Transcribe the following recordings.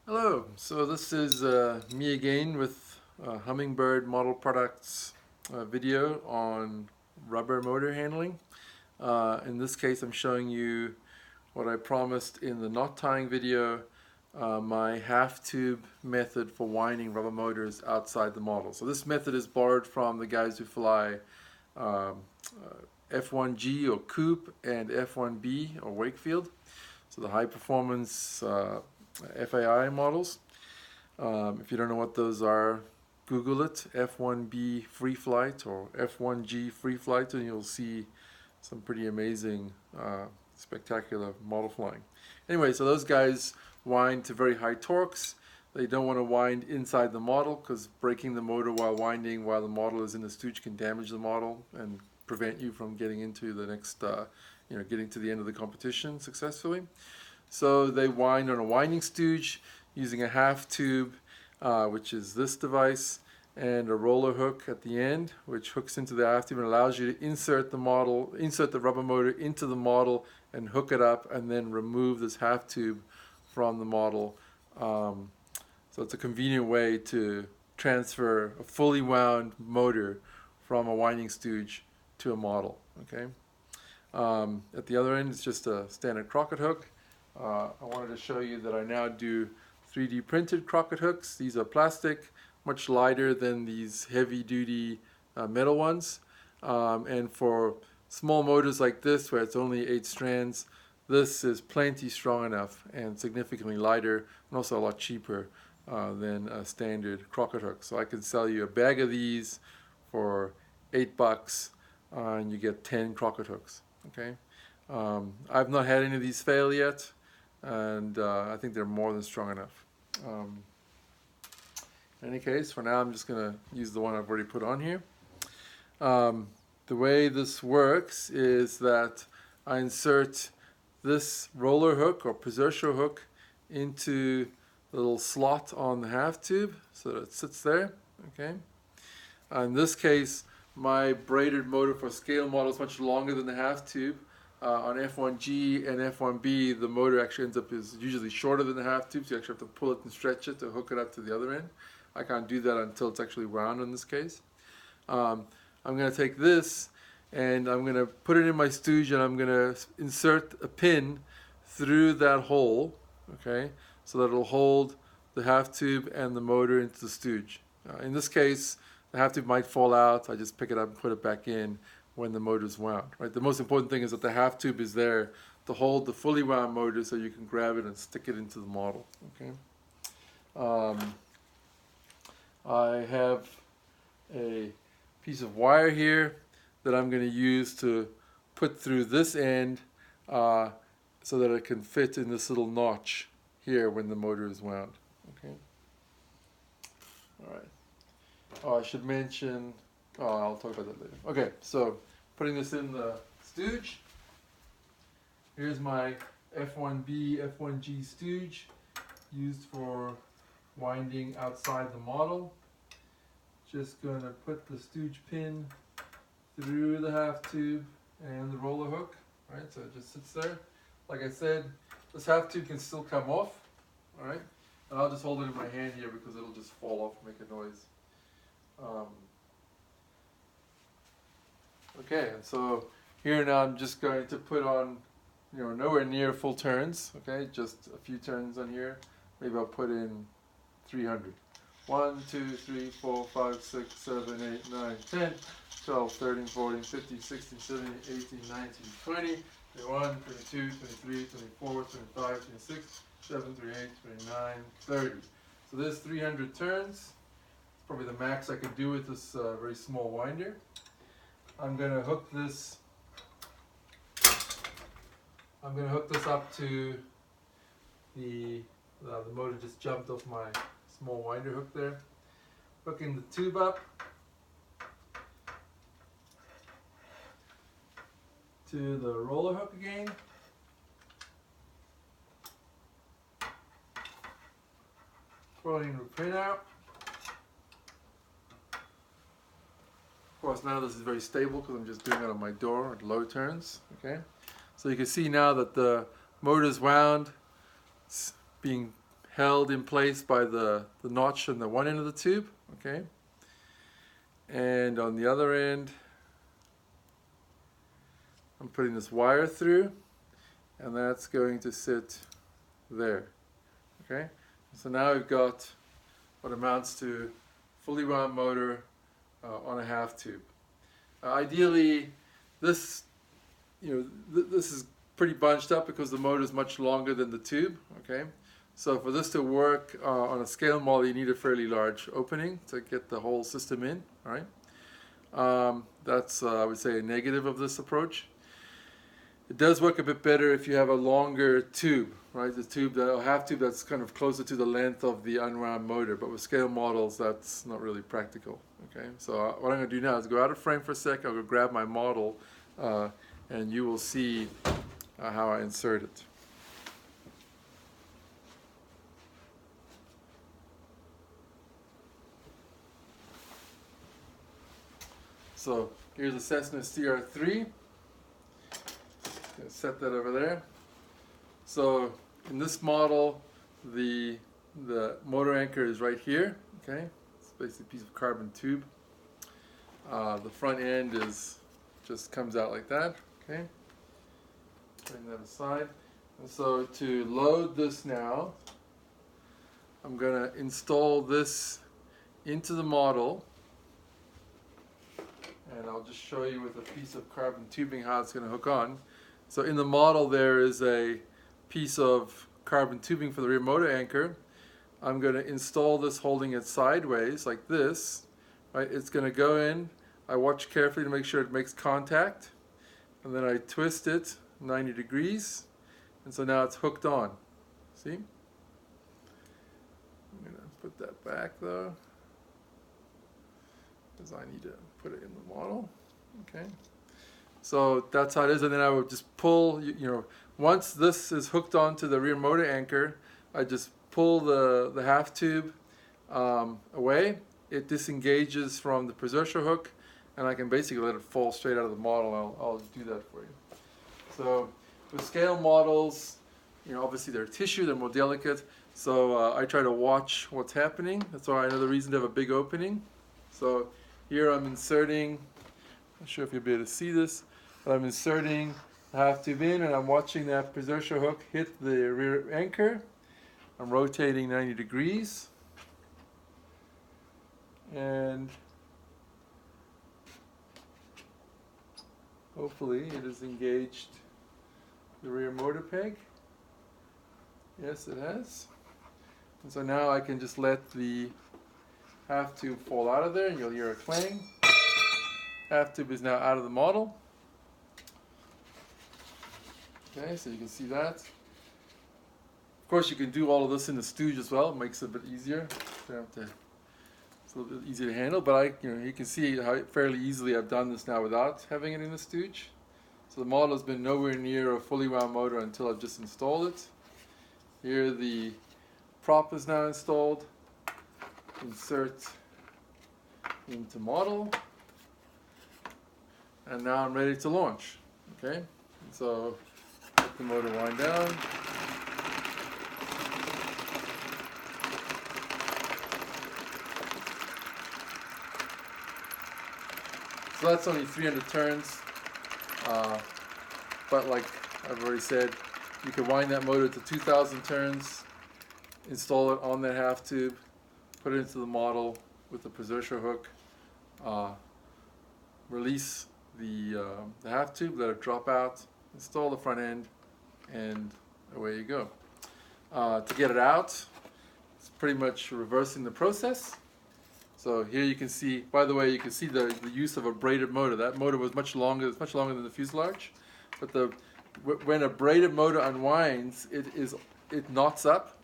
Hello, so this is me again with Hummingbird Model Products video on rubber motor handling. In this case I'm showing you what I promised in the knot tying video, my half tube method for winding rubber motors outside the model. So this method is borrowed from the guys who fly F1G or Coupe and F1B or Wakefield, so the high performance FAI models. If you don't know what those are, Google it, F1B free flight or F1G free flight, and you'll see some pretty amazing, spectacular model flying. Anyway, so those guys wind to very high torques. They don't want to wind inside the model because breaking the motor while winding while the model is in the stooge can damage the model and prevent you from getting into the next, getting to the end of the competition successfully. So they wind on a winding stooge using a half tube, which is this device, and a roller hook at the end, which hooks into the half tube and allows you to insert the rubber motor into the model and hook it up, and then remove this half tube from the model. So it's a convenient way to transfer a fully wound motor from a winding stooge to a model. Okay. At the other end, it's just a standard Crockett hook. I wanted to show you that I now do 3D printed Crockett hooks. These are plastic, much lighter than these heavy duty metal ones. And for small motors like this, where it's only 8 strands, this is plenty strong enough and significantly lighter and also a lot cheaper than a standard Crockett hook. So I can sell you a bag of these for $8 and you get 10 Crockett hooks. Okay. I've not had any of these fail yet, and I think they're more than strong enough. In any case, for now I'm just going to use the one I've already put on here. The way this works is that I insert this roller hook or Piserchio hook into the little slot on the half tube so that it sits there. Okay. In this case, my braided motor for scale model is much longer than the half tube. On F1G and F1B, the motor actually is usually shorter than the half tube, so you actually have to pull it and stretch it to hook it up to the other end. I can't do that until it's actually wound in this case. I'm going to take this and I'm going to put it in my stooge, and I'm going to insert a pin through that hole, okay, so that it'll hold the half tube and the motor into the stooge. In this case, the half tube might fall out. I just pick it up and put it back in when the motor is wound. Right? The most important thing is that the half tube is there to hold the fully wound motor so you can grab it and stick it into the model. Okay. I have a piece of wire here that I'm going to use to put through this end so that it can fit in this little notch here when the motor is wound. Okay. All right. Oh, I should mention, I'll talk about that later. Okay, so putting this in the stooge. Here's my F1B, F1G stooge used for winding outside the model. Just going to put the stooge pin through the half tube and the roller hook. Right, so it just sits there. Like I said, this half tube can still come off. All right, and I'll just hold it in my hand here because it'll just fall off and make a noise. Okay, and so here now I'm just going to put on, nowhere near full turns, okay, just a few turns on here. Maybe I'll put in 300. 1, 2, 3, 4, 5, 6, 7, 8, 9, 10, 12, 13, 14, 15, 16, 17, 18, 19, 20, 21, 22, 23, 24, 25, 26, 27, 28, 29, 30. So there's 300 turns. Probably the max I could do with this very small winder. I'm going to hook this. I'm going to hook this up to the motor just jumped off my small winder hook there. Hooking the tube up to the roller hook again. Pulling the pin out. Of course, now this is very stable because I'm just doing it on my door at low turns. Okay, so you can see now that the motor is wound. It's being held in place by the notch on the one end of the tube, okay? And on the other end, I'm putting this wire through, and that's going to sit there, okay? So now we've got what amounts to fully wound motor on a half tube. Ideally, this, this is pretty bunched up because the motor is much longer than the tube, okay? So for this to work on a scale model, you need a fairly large opening to get the whole system in, all right? That's, I would say, a negative of this approach. It does work a bit better if you have a longer tube, right? The tube, a half tube that's kind of closer to the length of the unwound motor. But with scale models, that's not really practical, okay? So what I'm going to do now is go out of frame for a sec. I'll go grab my model, and you will see how I insert it. So here's a Cessna CR3. Set that over there. So in this model, the motor anchor is right here. Okay, it's basically a piece of carbon tube. The front end just comes out like that. Okay, bring that aside. And so to load this now, I'm going to install this into the model, and I'll just show you with a piece of carbon tubing how it's going to hook on. So in the model there is a piece of carbon tubing for the rear motor anchor. I'm going to install this holding it sideways like this. Right? It's going to go in. I watch carefully to make sure it makes contact. And then I twist it 90 degrees. And so now it's hooked on. See? I'm going to put that back though, because I need to put it in the model. Okay. So that's how it is, and then I would just pull, once this is hooked onto the rear motor anchor, I just pull the half tube away. It disengages from the Piserchio hook, and I can basically let it fall straight out of the model. I'll do that for you. So with scale models, obviously they're tissue, they're more delicate, so I try to watch what's happening. That's why another reason to have a big opening. So here I'm inserting, I'm not sure if you'll be able to see this, but I'm inserting the half tube in, and I'm watching that Piserchio hook hit the rear anchor. I'm rotating 90 degrees, and hopefully it has engaged the rear motor peg. Yes, it has. And so now I can just let the half tube fall out of there, and you'll hear a clang. Half tube is now out of the model. Okay, so you can see that. Of course, you can do all of this in the stooge as well. It makes it a bit easier. It's a little bit easier to handle, but you can see how fairly easily I've done this now without having it in the stooge. So the model has been nowhere near a fully wound motor until I've just installed it. Here the prop is now installed. Insert into model. And now I'm ready to launch. Okay, and so let the motor wind down. So that's only 300 turns, but like I've already said, you can wind that motor to 2,000 turns, install it on that half tube, put it into the model with the Piserchio hook, release the half tube, let it drop out, install the front end, and away you go. To get it out, it's pretty much reversing the process. So here you can see, by the way, you can see the use of a braided motor. That motor was much longer, it's much longer than the fuselage. But when a braided motor unwinds, it knots up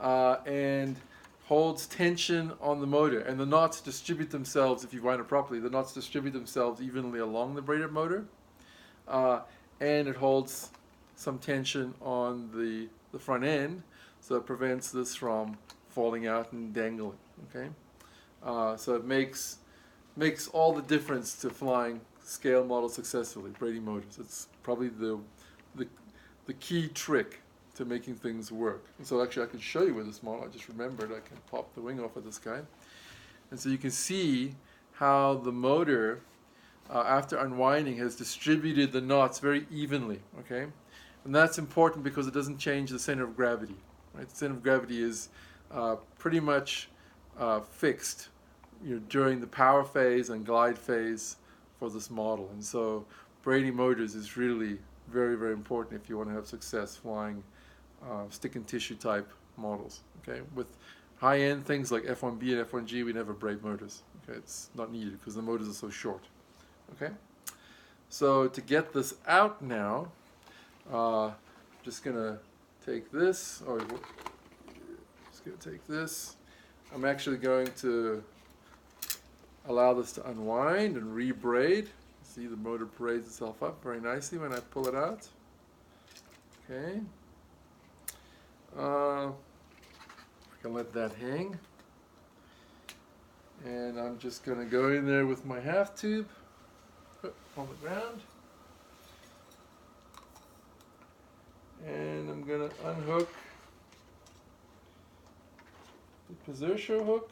and holds tension on the motor. And the knots distribute themselves, if you wind it properly, the knots distribute themselves evenly along the braided motor. And it holds some tension on the front end, so it prevents this from falling out and dangling. Okay. So it makes all the difference to flying scale models successfully, braiding motors. It's probably the key trick to making things work. And so actually I can show you with this model. I just remembered I can pop the wing off of this guy. And so you can see how the motor, after unwinding, has distributed the knots very evenly, okay? And that's important because it doesn't change the center of gravity, right? The center of gravity is pretty much fixed, during the power phase and glide phase for this model. And so braiding motors is really very, very important if you want to have success flying stick and tissue type models, okay? With high-end things like F1B and F1G, we never braid motors, okay? It's not needed because the motors are so short, okay? So to get this out now, just gonna take this, just gonna take this. I'm actually going to allow this to unwind and re-braid. See, the motor braids itself up very nicely when I pull it out. Okay. I can let that hang. And I'm just going to go in there with my half tube on the ground. And I'm going to unhook the Piserchio hook.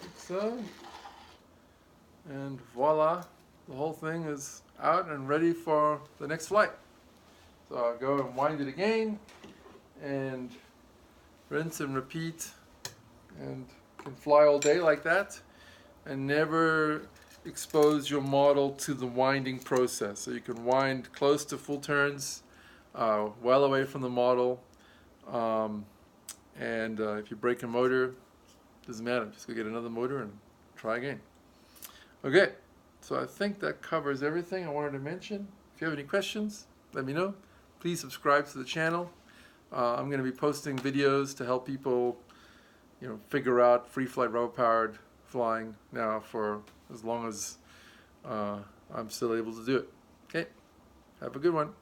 Like so. And voila, the whole thing is out and ready for the next flight. So I'll go and wind it again and rinse and repeat, and can fly all day like that and never expose your model to the winding process. So you can wind close to full turns, well away from the model, and if you break a motor, doesn't matter, just go get another motor and try again. Okay, so I think that covers everything I wanted to mention. If you have any questions, let me know. Please subscribe to the channel. I'm going to be posting videos to help people, figure out free flight rubber powered flying now for as long as I'm still able to do it. Okay, have a good one.